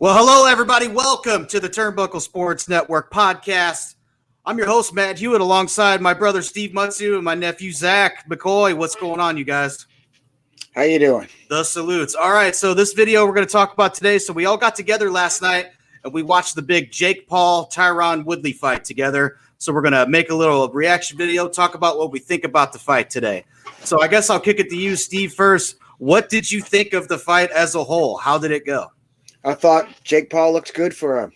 Well, hello, everybody. Welcome to the Turnbuckle Sports Network podcast. I'm your host, Matt Hewitt, alongside my brother, Steve Mutsu, and my nephew, Zach McCoy. What's going on, you guys? How you doing? The salutes. All right, so this video we're going to talk about today. So we all got together last night, and we watched the big Jake Paul, Tyron Woodley fight together. So we're going to make a little reaction video, talk about what we think about the fight today. So I guess I'll kick it to you, Steve, first. What did you think of the fight as a whole? How did it go? I thought Jake Paul looked good for a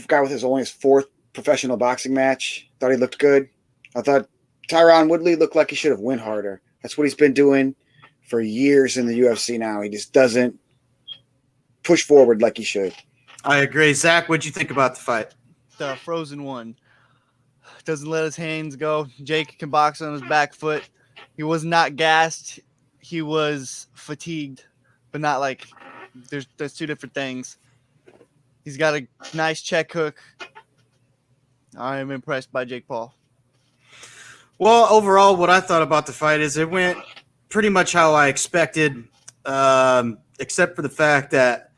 guy with only his fourth professional boxing match. Thought he looked good. I thought Tyron Woodley looked like he should have went harder. That's what he's been doing for years in the UFC now. He just doesn't push forward like he should. I agree. Zach, what'd you think about the fight? The frozen one. Doesn't let his hands go. Jake can box on his back foot. He was not gassed. He was fatigued, but not like there's two different things. He's got a nice check hook. I am impressed by Jake Paul. Well, overall, what I thought about the fight is it went pretty much how I expected, except for the fact that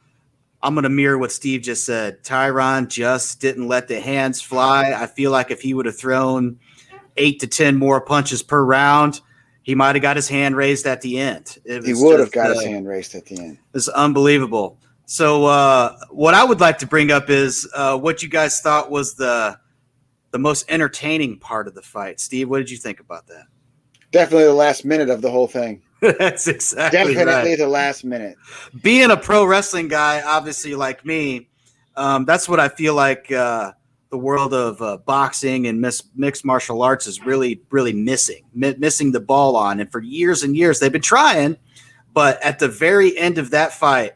I'm going to mirror what Steve just said. Tyron just didn't let the hands fly. I feel like if he would have thrown 8 to 10 more punches per round, he might have got his hand raised at the end. He would have got his hand raised at the end. It's unbelievable. So what I would like to bring up is what you guys thought was the most entertaining part of the fight. Steve, what did you think about that? Definitely the last minute of the whole thing. That's exactly Definitely right. The last minute. Being a pro wrestling guy, obviously like me, that's what I feel like the world of boxing and mixed martial arts is really, really missing the ball on. And for years and years, they've been trying. But at the very end of that fight,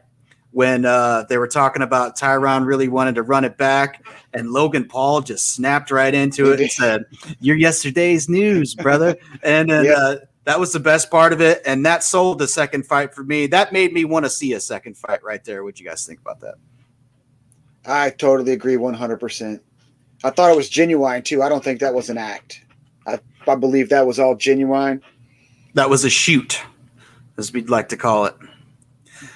when they were talking about Tyron really wanted to run it back, and Logan Paul just snapped right into it and said, "You're yesterday's news, brother." And then that was the best part of it. And that sold the second fight for me. That made me want to see a second fight right there. What'd you guys think about that? I totally agree 100%. I thought it was genuine, too. I don't think that was an act. I believe that was all genuine. That was a shoot, as we'd like to call it.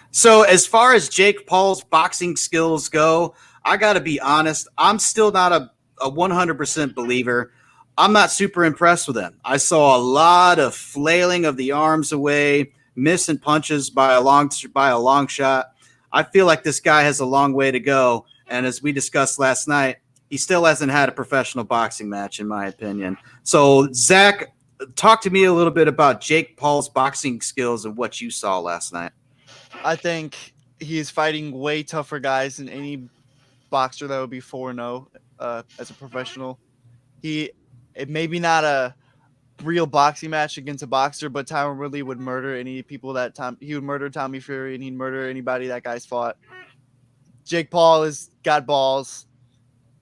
So as far as Jake Paul's boxing skills go, I got to be honest. I'm still not a 100% believer. I'm not super impressed with him. I saw a lot of flailing of the arms away, missing punches by a long shot. I feel like this guy has a long way to go. And as we discussed last night, he still hasn't had a professional boxing match, in my opinion. So, Zach, talk to me a little bit about Jake Paul's boxing skills and what you saw last night. I think he is fighting way tougher guys than any boxer that would be 4-0 as a professional. It may be not a real boxing match against a boxer, but Tyron Woodley would murder any people that time. He would murder Tommy Fury, and he'd murder anybody that guy's fought. Jake Paul has got balls.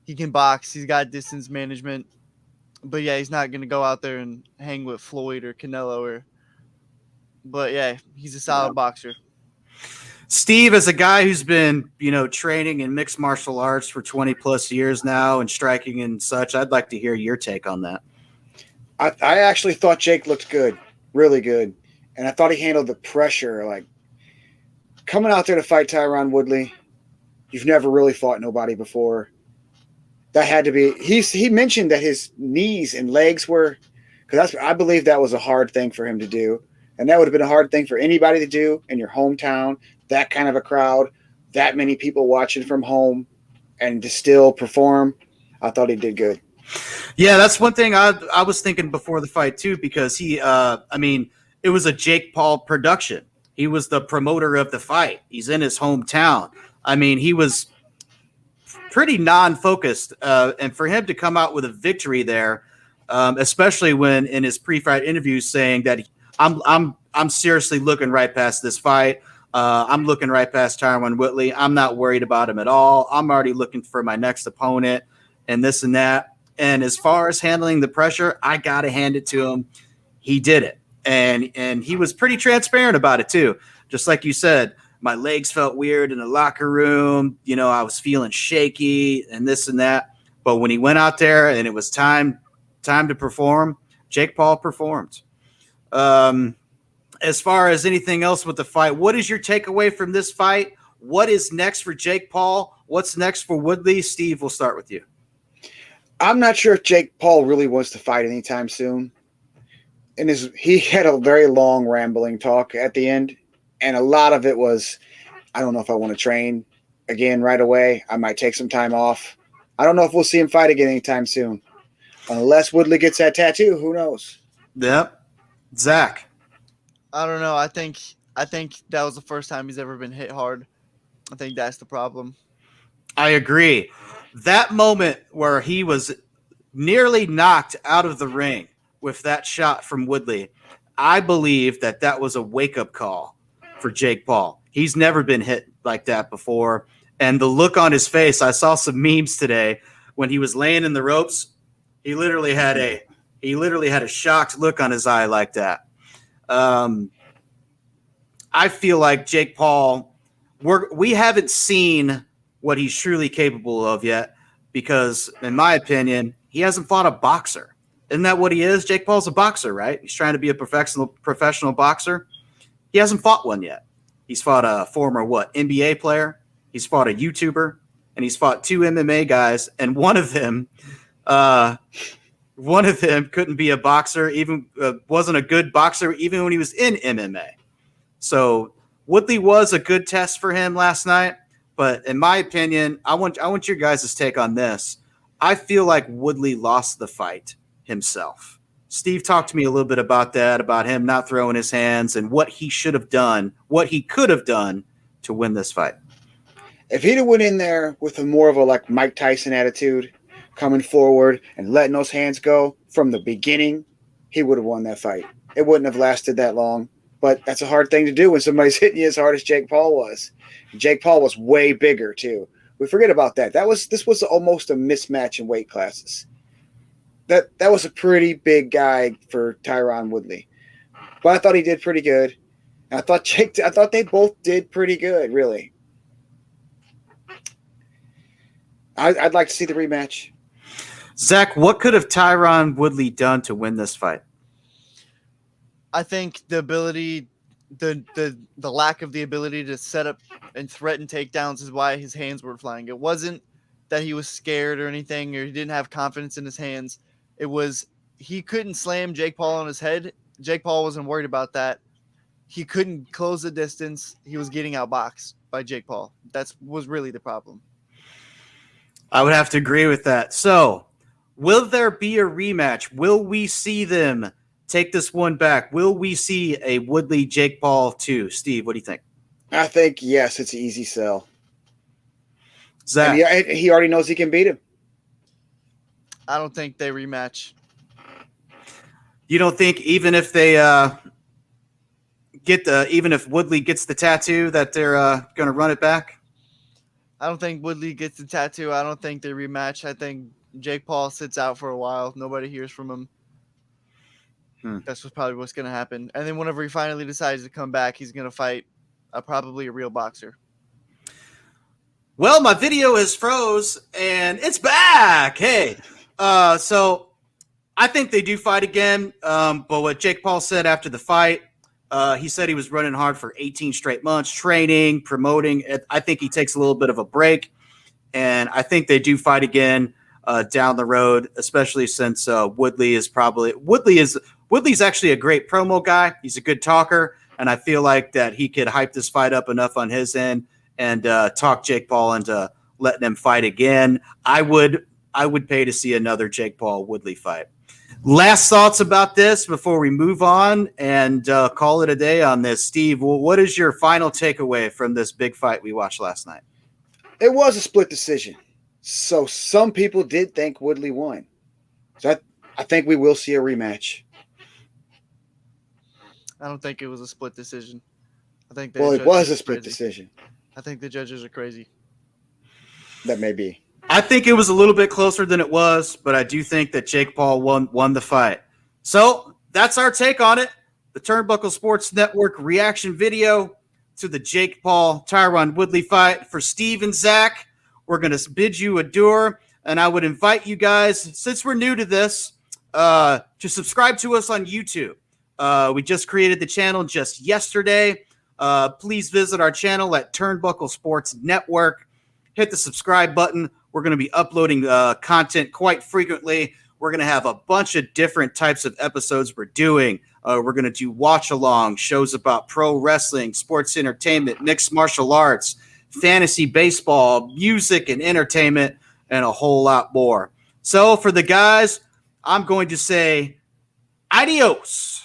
He can box. He's got distance management. But, yeah, he's not going to go out there and hang with Floyd or Canelo. But, yeah, he's a solid boxer. Steve, as a guy who's been, training in mixed martial arts for 20 plus years now and striking and such, I'd like to hear your take on that. I actually thought Jake looked good, really good. And I thought he handled the pressure. Like, coming out there to fight Tyron Woodley, you've never really fought nobody before. That had to be – he mentioned that his knees and legs were – because I believe that was a hard thing for him to do. And that would have been a hard thing for anybody to do in your hometown, that kind of a crowd, that many people watching from home, and to still perform. I thought he did good. Yeah, that's one thing I was thinking before the fight too, because it was a Jake Paul production. He was the promoter of the fight. He's in his hometown. I mean, he was pretty non-focused, and for him to come out with a victory there, especially when in his pre-fight interview saying that I'm seriously looking right past this fight. I'm looking right past Tyron Woodley. I'm not worried about him at all. I'm already looking for my next opponent and this and that. And as far as handling the pressure, I got to hand it to him. He did it. And he was pretty transparent about it too. Just like you said, my legs felt weird in the locker room. I was feeling shaky and this and that. But when he went out there and it was time to perform, Jake Paul performed. As far as anything else with the fight, what is your takeaway from this fight? What is next for Jake Paul? What's next for Woodley? Steve, we'll start with you. I'm not sure if Jake Paul really wants to fight anytime soon. And he had a very long rambling talk at the end, and a lot of it was, I don't know if I want to train again right away. I might take some time off. I don't know if we'll see him fight again anytime soon. Unless Woodley gets that tattoo, who knows? Yep. Zach. I don't know. I think that was the first time he's ever been hit hard. I think that's the problem. I agree. That moment where he was nearly knocked out of the ring with that shot from Woodley, I believe that was a wake-up call for Jake Paul. He's never been hit like that before. And the look on his face, I saw some memes today when he was laying in the ropes. He literally had a shocked look on his eye like that. I feel like Jake Paul, we haven't seen what he's truly capable of yet because, in my opinion, he hasn't fought a boxer. Isn't that what he is? Jake Paul's a boxer, right? He's trying to be a professional boxer. He hasn't fought one yet. He's fought a former NBA player. He's fought a YouTuber, and he's fought 2 MMA guys, and one of them couldn't be a boxer, even wasn't a good boxer even when he was in MMA. So Woodley was a good test for him last night, but in my opinion, I want your guys' take on this. I feel like Woodley lost the fight himself. Steve talked to me a little bit about that, about him not throwing his hands and what he should have done, what he could have done to win this fight. If he'd have went in there with a more of a Mike Tyson attitude, coming forward and letting those hands go from the beginning, he would have won that fight. It wouldn't have lasted that long, but that's a hard thing to do when somebody's hitting you as hard as Jake Paul was. Jake Paul was way bigger too. We forget about that. This was almost a mismatch in weight classes. That was a pretty big guy for Tyron Woodley, but I thought he did pretty good. I thought they both did pretty good, really. I'd like to see the rematch. Zach, what could have Tyron Woodley done to win this fight? I think the ability, the lack of the ability to set up and threaten takedowns is why his hands were flying. It wasn't that he was scared or anything, or he didn't have confidence in his hands. It was he couldn't slam Jake Paul on his head. Jake Paul wasn't worried about that. He couldn't close the distance. He was getting outboxed by Jake Paul. That was really the problem. I would have to agree with that. So, will there be a rematch? Will we see them take this one back? Will we see a Woodley Jake Paul 2? Steve, what do you think? I think, yes, it's an easy sell. Zach? He already knows he can beat him. I don't think they rematch. You don't think even if they even if Woodley gets the tattoo that they're going to run it back? I don't think Woodley gets the tattoo. I don't think they rematch. I think Jake Paul sits out for a while. Nobody hears from him. That's probably what's going to happen. And then whenever he finally decides to come back, he's going to fight probably a real boxer. Well, my video has froze and it's back. Hey, so I think they do fight again. But what Jake Paul said after the fight, he said he was running hard for 18 straight months, training, promoting. I think he takes a little bit of a break, and I think they do fight again down the road, especially since Woodley's actually a great promo guy. He's a good talker, and I feel like that he could hype this fight up enough on his end and talk Jake Paul into letting him fight again. I would pay to see another Jake Paul Woodley fight. Last thoughts about this before we move on and call it a day on this. Steve, what is your final takeaway from this big fight we watched last night? It was a split decision. So some people did think Woodley won. So I think we will see a rematch. I don't think it was a split decision. I think it was a split decision. I think the judges are crazy. That may be. I think it was a little bit closer than it was, but I do think that Jake Paul won the fight. So that's our take on it. The Turnbuckle Sports Network reaction video to the Jake Paul Tyron Woodley fight. For Steve and Zach, we're going to bid you adieu, and I would invite you guys, since we're new to this, to subscribe to us on YouTube. We just created the channel just yesterday. please visit our channel at Turnbuckle Sports Network. Hit the subscribe button. We're going to be uploading content quite frequently. We're going to have a bunch of different types of episodes we're doing. We're going to do watch-along shows about pro wrestling, sports entertainment, mixed martial arts, fantasy baseball, music and entertainment, and a whole lot more. So for the guys, I'm going to say adios.